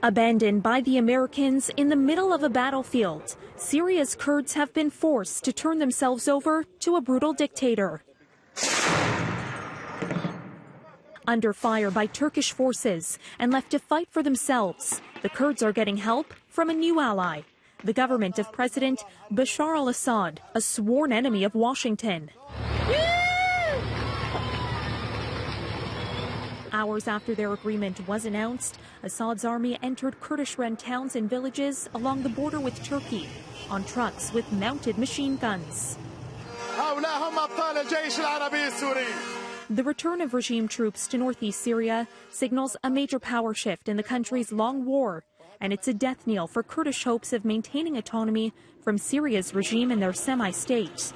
Abandoned by the Americans in the middle of a battlefield, Syria's Kurds have been forced to turn themselves over to a brutal dictator. Under fire by Turkish forces and left to fight for themselves, the Kurds are getting help from a new ally, the government of President Bashar al-Assad, a sworn enemy of Washington. Hours after their agreement was announced, Assad's army entered Kurdish-run towns and villages along the border with Turkey on trucks with mounted machine guns. The return of regime troops to northeast Syria signals a major power shift in the country's long war, and it's a death knell for Kurdish hopes of maintaining autonomy from Syria's regime in their semi-state.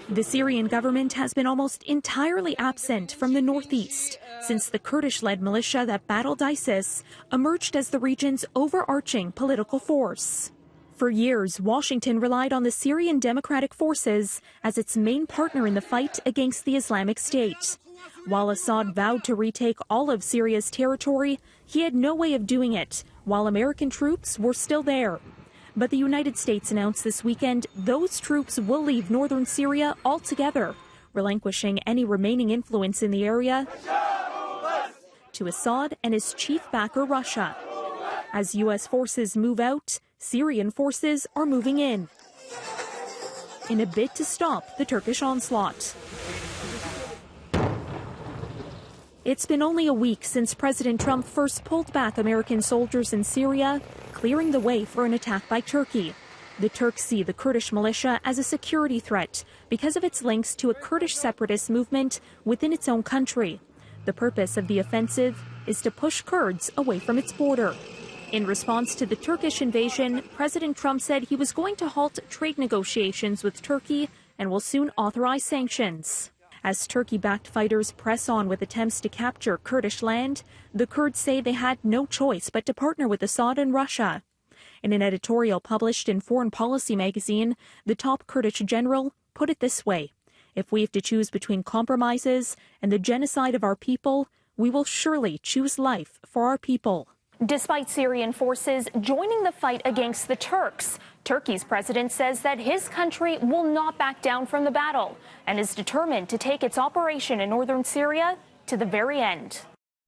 The Syrian government has been almost entirely absent from the northeast since the Kurdish-led militia that battled ISIS emerged as the region's overarching political force. For years, Washington relied on the Syrian Democratic Forces as its main partner in the fight against the Islamic State. While Assad vowed to retake all of Syria's territory, he had no way of doing it while American troops were still there. But the United States announced this weekend those troops will leave northern Syria altogether, relinquishing any remaining influence in the area to Assad and his chief backer, Russia. As U.S. forces move out, Syrian forces are moving in a bid to stop the Turkish onslaught. It's been only a week since President Trump first pulled back American soldiers in Syria, clearing the way for an attack by Turkey. The Turks see the Kurdish militia as a security threat because of its links to a Kurdish separatist movement within its own country. The purpose of the offensive is to push Kurds away from its border. In response to the Turkish invasion, President Trump said he was going to halt trade negotiations with Turkey and will soon authorize sanctions. As Turkey-backed fighters press on with attempts to capture Kurdish land, the Kurds say they had no choice but to partner with Assad and Russia. In an editorial published in Foreign Policy magazine, the top Kurdish general put it this way: "If we have to choose between compromises and the genocide of our people, we will surely choose life for our people." Despite Syrian forces joining the fight against the Turks, Turkey's president says that his country will not back down from the battle and is determined to take its operation in northern Syria to the very end.